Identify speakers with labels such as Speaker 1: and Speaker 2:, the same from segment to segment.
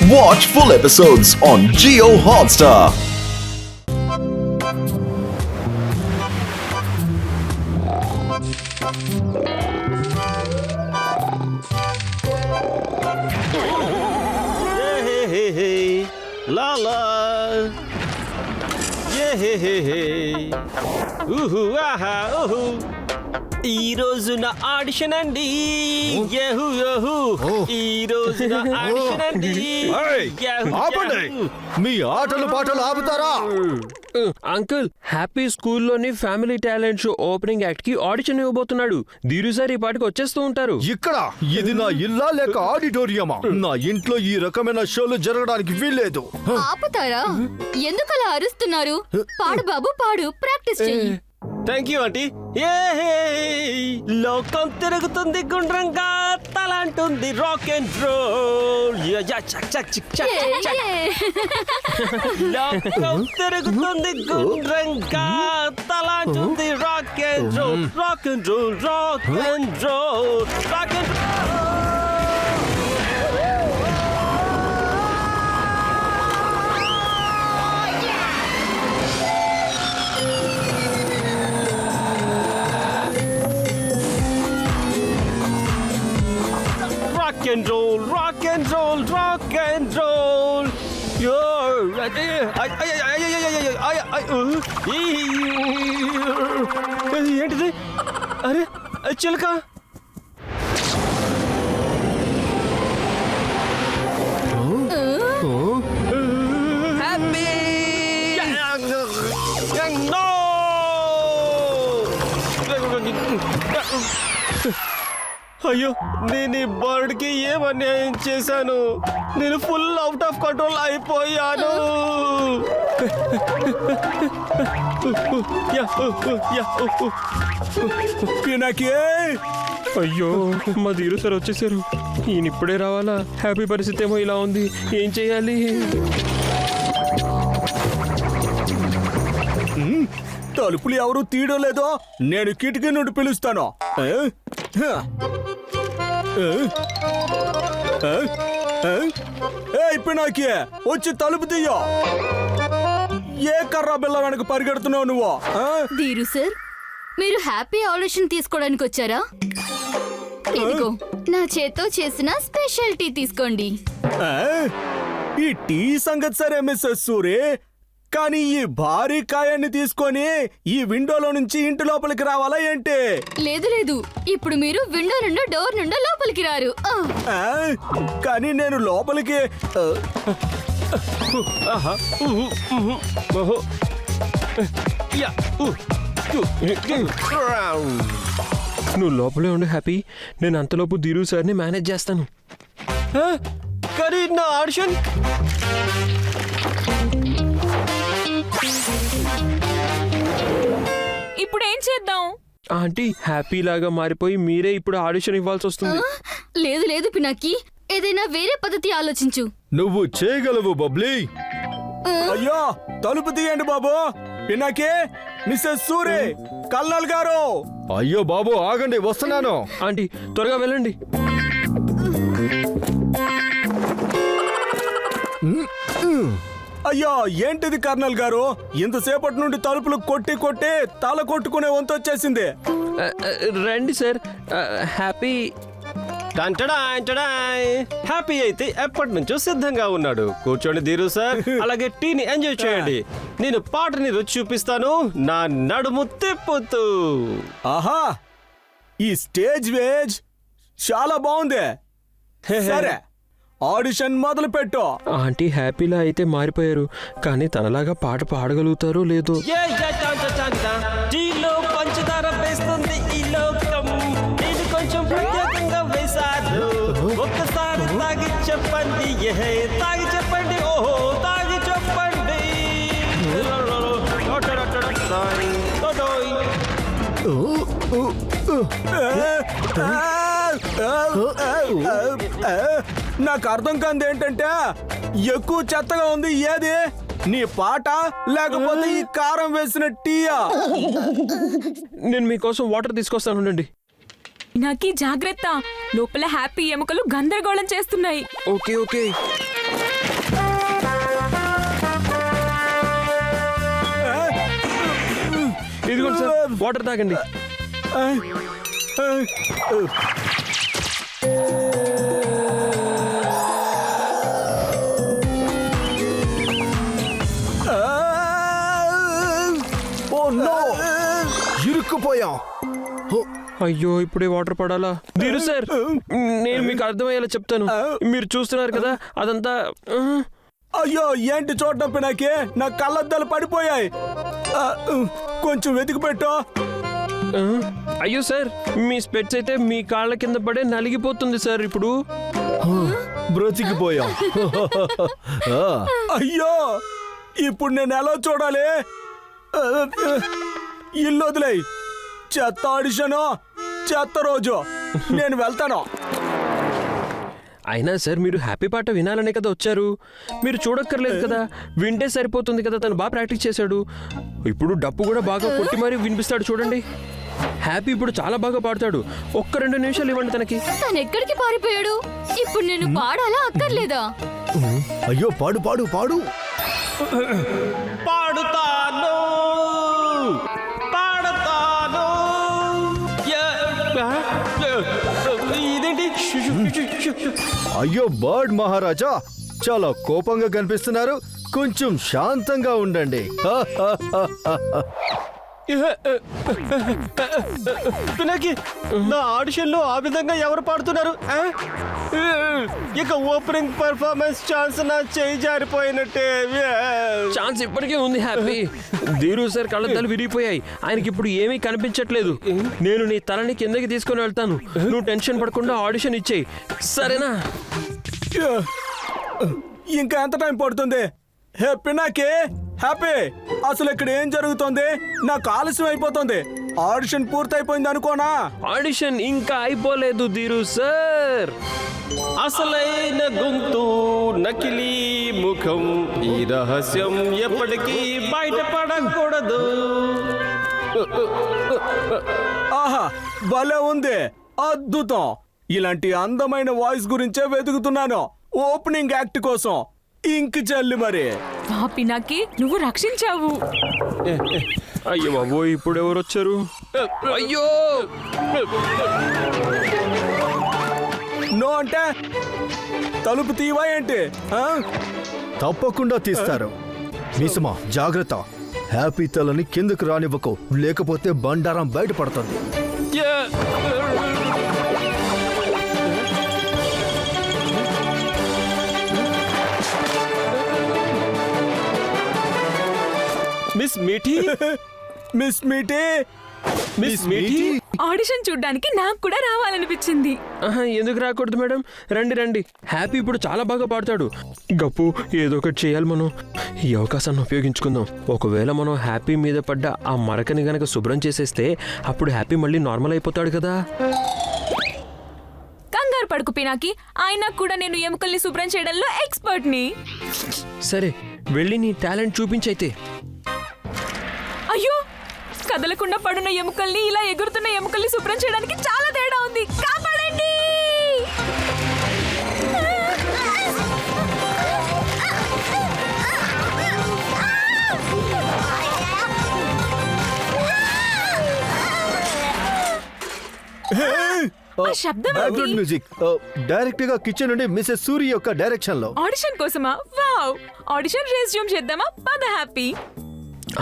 Speaker 1: Watch full episodes on Jio Hotstar.
Speaker 2: La la. Yeah, hey, hey, hey. Ooh, aha, ooh. ఈ రోజు నా audition అండి. ఈ రోజు నా ఆడిషన్ అండి.
Speaker 3: ఆపండి, మీ ఆటలు పాటలు ఆపుతారా?
Speaker 4: అంకుల్, హ్యాపీ స్కూల్లోని family talent show opening act కి ఆడిషన్ ఇవ్వబోతున్నాడు. ధీరు సార్ ఈ పాటికి వచ్చేస్తూ ఉంటారు.
Speaker 3: ఇక్కడ ఇది నా ఇల్లా లేక ఆడిటోరియమా? నా ఇంట్లో ఈ రకమైన షోలు జరగడానికి వీల్లేదు.
Speaker 5: ఆపుతారా? ఎందుకలా అరుస్తున్నారు? పాడు బాబు, పాడు. ప్రాక్టీస్ చెయ్యి.
Speaker 2: Thank you aunty. లోకం తిరుగుతుంది గుండ్రంగా, తల అంటుంది రాక్ అండ్ రోల్. లోకం తిరుగుతుంది గుండ్రంగా, తల అంటుంది rock and roll, rock and roll, rock and roll, rock and rock and roll, rock and roll, rock and roll. ఏంటిది? అరే చిలక. అయ్యో, నేను ఈ బర్డ్ కి ఏం అన్యాయం చేశాను? నేను ఫుల్ అవుట్ ఆఫ్ కంట్రోల్ అయిపోయాను.
Speaker 4: అయ్యో, మా ధీరు సార్ వచ్చేసారు. ఈయన ఇప్పుడే రావాలా? హ్యాపీ పరిస్థితి ఏమో ఇలా ఉంది. ఏం చెయ్యాలి?
Speaker 3: తలుపులు ఎవరు తీయడం లేదో, నేను కిటికీ నుండి పిలుస్తాను. పినాకి, వచ్చి తలుపు తీయో. ఏ కర్రా బిల్ల వెనక పరిగెడుతున్నావు నువ్వు?
Speaker 5: ధీరు సార్, మీరు హ్యాపీ ఆడిషన్ తీసుకోవడానికి వచ్చారా? ఇదిగో నా చేత్తో చేసిన స్పెషల్ టీ తీసుకోండి.
Speaker 3: ఈ టీ సంగతి సరే మిస్సెస్ సూరి, కానీ ఈ భారీ కాయాన్ని తీసుకొని ఈ విండోలో నుంచి ఇంటి లోపలికి రావాలా ఏంటి?
Speaker 5: లేదు లేదు, ఇప్పుడు మీరు విండో నుండి డోర్ నుండి లోపలికి రారు.
Speaker 3: కానీ నేను లోపలికి
Speaker 4: నువ్వు లోపలే ఉండు హ్యాపీ. నేను అంతలోపు ధీరు సార్ని మేనేజ్ చేస్తాను.
Speaker 2: కానీ నా ఆడిషన్
Speaker 6: ఇప్పుడు ఏం చేద్దాం?
Speaker 4: ఆంటీ, హ్యాపీ లాగా మారిపోయి మీరే ఇప్పుడు ఆడిషన్ ఇవ్వాల్సి వస్తుంది.
Speaker 5: లేదు లేదు పినాకి, ఏదైనా వేరే పద్ధతి ఆలోచించు.
Speaker 3: నువ్వు చేయగలవు బబ్లీ. అయ్యో, తలుపు తీయండి బాబు. పినాకి, మిస్సెస్ సూరి, కల్నల్ గారు. అయ్యో బాబు, ఆగండి, వస్తున్నాను.
Speaker 4: ఆంటీ, త్వరగా వెళ్ళండి.
Speaker 3: అయ్యో, ఏంటిది కర్నల్ గారు? ఇంతసేపటి నుండి తలుపులు కొట్టి కొట్టి తల కొట్టుకునే వంతు వచ్చేసింది.
Speaker 4: రండి సార్. హ్యాపీ
Speaker 2: హ్యాపీ అయితే ఎప్పటి నుంచో సిద్ధంగా ఉన్నాడు. కూర్చోండి ధీరు సార్, అలాగే టీని ఎంజాయ్ చేయండి. నేను పాటని రుచి చూపిస్తాను, నా నడుము తిప్పుతూ.
Speaker 3: ఆహా, ఈ స్టేజ్ వేజ్ చాలా బాగుంది. సరే, ఆడిషన్ మొదలు పెట్టు.
Speaker 4: ఆంటీ హ్యాపీలా అయితే మారిపోయారు, కానీ తనలాగా పాట పాడగలుగుతారో లేదో.
Speaker 2: టీలో పంచదార వేస్తుంది ఈ లోకం, నేను కొంచెం ప్రత్యేకంగా వేశాను. ఒక్కసారి తాగి చెప్పండి, తాగి చెప్పండి, ఓహో తాగి చెప్పండి.
Speaker 3: నాకు అర్థం కాదు ఏంటంటే, ఎక్కువ చెత్తగా ఉంది. ఏది నీ పాట లేకపోతే ఈ కారం వేసిన టీయా?
Speaker 4: నేను మీకోసం వాటర్ తీసుకొస్తాను, ఉండండి.
Speaker 6: నాకీ జాగ్రత్త, లోపల హ్యాపీ ఎముకలు గందరగోళం చేస్తున్నాయి.
Speaker 4: Okay okay. ఇదిగోండి సార్ వాటర్ తాగండి.
Speaker 3: ఓ నో, ఇరుక్కుపోయాం.
Speaker 4: అయ్యో ఇప్పుడే వాటర్ పడాలా? దీరు సార్ నేను మీకు అర్థమయ్యేలా చెప్తాను. మీరు చూస్తున్నారు కదా అదంతా.
Speaker 3: అయ్యో ఏంటి చూడడం పినాకి, నా కళ్ళద్దాలు పడిపోయాయి. కొంచెం వెతికి పెట్టు.
Speaker 4: అయ్యో సార్ మీ స్పెట్స్ అయితే మీ కాళ్ళ కింద పడే నలిగిపోతుంది సార్ ఇప్పుడు.
Speaker 3: బ్రతికిపోయాం. అయ్యో ఇప్పుడు నేను ఎలా చూడాలి? ఇల్లు వదిలేయి. చెత్త ఆడిషను, చెత్త రోజు. నేను వెళ్తాను.
Speaker 4: అయినా సార్ మీరు హ్యాపీ పాట వినాలనే కదా వచ్చారు. మీరు చూడక్కర్లేదు కదా, వింటే సరిపోతుంది కదా. తను బాగా ప్రాక్టీస్ చేశాడు. ఇప్పుడు డప్పు కూడా బాగా కొట్టి మరీ వినిపిస్తాడు చూడండి. హ్యాపీ ఇప్పుడు చాలా బాగా పాడతాడు. ఒక్క 2 నిమిషాలు ఇవ్వండి తనకి.
Speaker 5: తను ఎక్కడికి పారిపోయాడు? ఇప్పుడు నేను పాడాలా అక్కర్లేదా?
Speaker 3: అయ్యో పాడు పాడు పాడు.
Speaker 2: పాడుతాను పాడుతాను. ఇదేంటి?
Speaker 3: అయ్యో బర్డ్ మహారాజా, చాలా కోపంగా కనిపిస్తున్నారు. కొంచెం శాంతంగా ఉండండి.
Speaker 2: పినాకి, నా ఆడిషన్ లో ఆ విధంగా ఎవరు పాడుతున్నారు? ఇక ఓపెనింగ్ పర్ఫార్మెన్స్ ఛాన్స్ నా చేయి జారిపోయినట్టే.
Speaker 4: ఛాన్స్ ఇప్పటికే ఉంది హ్యాపీ. ధీరు సార్ కళ్ళద్దాలు విరిగిపోయాయి. ఆయనకి ఇప్పుడు ఏమీ కనిపించట్లేదు. నేను నీ తలని కిందకి తీసుకొని వెళ్తాను. నువ్వు టెన్షన్ పడకుండా ఆడిషన్ ఇచ్చేయి, సరేనా?
Speaker 3: ఇంకా ఎంత టైం పడుతుంది? హే పినాకి, హ్యాపీ, అసలు ఇక్కడ ఏం జరుగుతుంది? నాకు ఆలస్యం అయిపోతుంది. ఆడిషన్ పూర్తయిపోయింది అనుకోనా?
Speaker 4: ఆడిషన్ ఇంకా అయిపోలేదు ధీరు సార్.
Speaker 2: అసలైన గొంతు, నకిలీ ముఖం, ఈ రహస్యం ఎప్పటికీ బయటపడకూడదు.
Speaker 3: ఆహా, భలే ఉంది, అద్భుతం. ఇలాంటి అందమైన వాయిస్ గురించే వెతుకుతున్నాను ఓపెనింగ్ యాక్ట్ కోసం. ఇంక చల్లి మరి.
Speaker 6: పినాకి నువ్వు రక్షించావు.
Speaker 4: అయ్యో బాబో, ఇప్పుడు ఎవరు వచ్చారు? అయ్యో
Speaker 3: నో అంటే తలుపు తీవా ఏంటి? తప్పకుండా తీస్తారు. మిసమా జాగ్రత్త, హ్యాపీ తలని కిందకు రానివ్వకు, లేకపోతే బండారం బయటపడుతుంది.
Speaker 2: Miss Mithi,
Speaker 3: miss Mithi,
Speaker 2: miss Mithi.
Speaker 6: Audition చూడ్డానికి నాకు కూడా రావాలనిపించింది.
Speaker 4: ఎందుకు రాకూడదు మేడం? రండి రండి. హ్యాపీ ఇప్పుడు చాలా బాగా పాడతాడు. గప్పు, ఏదో ఒకటి చేయాలి మనం. ఈ అవకాశాన్ని ఉపయోగించుకుందాం. ఒకవేళ మనం హ్యాపీ మీద పడ్డ ఆ మరకని గనక శుభ్రం చేసేస్తే అప్పుడు హ్యాపీ మళ్ళీ నార్మల్ అయిపోతాడు కదా.
Speaker 6: కంగారు పడుకు పినాకి, అయినా కూడా నేను ఎముకల్ని శుభ్రం చేయడంలో ఎక్స్పర్ట్ని.
Speaker 4: సరే వెళ్ళి నీ టాలెంట్ చూపించైతే.
Speaker 6: అయ్యో, కదలకుండా పడున్న ఎముకల్ని ఇలా ఎగురుతున్న ఎముకల్ని శుభ్రం చేయడానికి చాలా తేడా ఉంది. కాపాడండి. ఆ శబ్దం
Speaker 3: బ్యాక్గ్రౌండ్ మ్యూజిక్ డైరెక్ట్ గా కిచెన్ నుండి మిసెస్ సూరి యొక్క డైరెక్షన్ లో.
Speaker 6: ఆడిషన్ కోసమా? వావ్, ఆడిషన్ రెజ్యూమ్ చేద్దామా? పద హ్యాపీ.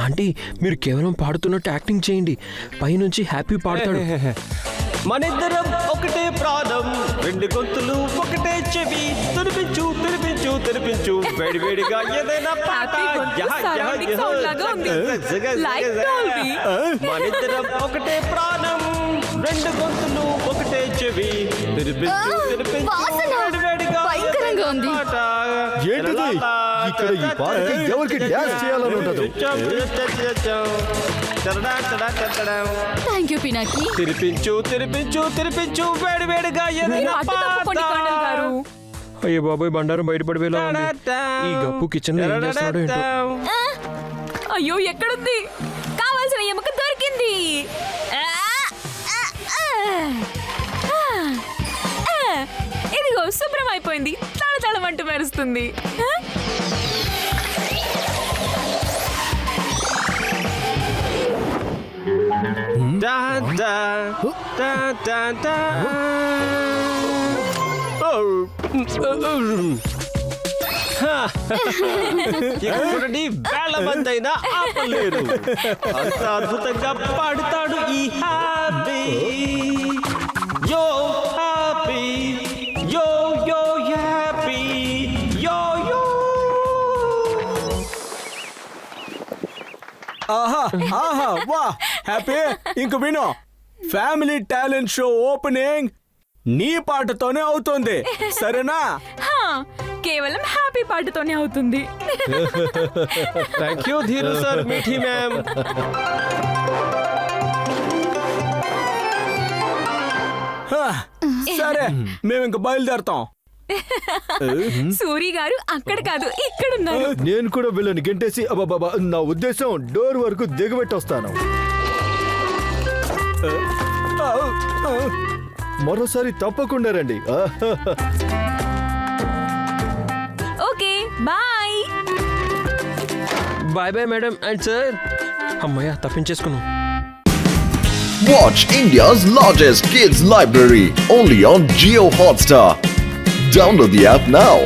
Speaker 4: ఆంటీ, మీరు కేవలం పాడుతున్నట్టు యాక్టింగ్ చేయండి. పైనుంచి హ్యాపీ పాడతాడు.
Speaker 2: మనిద్దరం ఒకటే ప్రాణం, 2 గొంతులు ఒకటే చెవి. తెరిపించు తెరిపించు తెరిపించు వేడివేడిగా ఏదైనా పాట. మనిద్దరం ఒకటే ప్రాణం, 2 గొంతులు ఒకటే చెవి. తెరిపించు తెరిపించు వేడివేడిగా
Speaker 5: భయంకరంగా ఉంది.
Speaker 2: పాట.
Speaker 3: ఏంటిది? ఇక్కడ ఈ పాటకి ఎవరికి డాన్స్ చేయాలని ఉండదు.
Speaker 5: Thank you Pinaki.
Speaker 2: తెరిపించు తెరిపించు తెరిపించు వేడివేడిగా
Speaker 6: మీరు
Speaker 2: ఏదైనా
Speaker 6: అడ్డు తప్పుకోండి కర్నల్ గారు.
Speaker 4: అయ్యో బాబాయ్, బండారం బయటపడిపోయేలా ఉంది. ఈ గప్పు కిచెన్ లో ఏం చేస్తున్నాడో ఏంటో.
Speaker 6: అయ్యో, ఎక్కడుంది? కావాల్సిన ఎముక దొరికింది. ఇదిగో శుభ్రం అయిపోయింది. తళతళమంటూ మెరుస్తుంది.
Speaker 2: డా డా డా డా డా. ఇక్కడ చూడండి, వేల మంది అయినా ఆపలేరు. అంత అద్భుతంగా పాడుతాడు ఈ హ్యాపీ. యో హ్యాపీ, యో యో హ్యాపీ, యో యో.
Speaker 3: ఆహా ఆహా వా హ్యాపీ. ఇంక విను, ఫ్యామిలీ టాలెంట్ షో ఓపెనింగ్ నీ పాటతోనే అవుతుంది, సరేనా?
Speaker 6: హా, కేవలం హ్యాపీ పాటతోనే అవుతుంది.
Speaker 2: Thank you Dheeru sir, Mithi ma'am.
Speaker 3: హా, సరే మేము ఇంక బయలుదేరతాం.
Speaker 6: సూరి గారు అక్కడ కాదు, ఇక్కడ ఉన్నారు.
Speaker 3: నేను కూడా వీళ్ళని గెంటేసి అబ్బబ్బబ్బా, నా ఉద్దేశం డోర్ వరకు దిగబెట్టొస్తాను. మరోసారి తప్పకుండా రండి.
Speaker 6: Okay, bye.
Speaker 4: Bye bye madam and sir. అమ్మయ్య, తప్పించేసుకున్నాం.
Speaker 1: Watch India's largest kids library only on Jio Hotstar. Download the app now.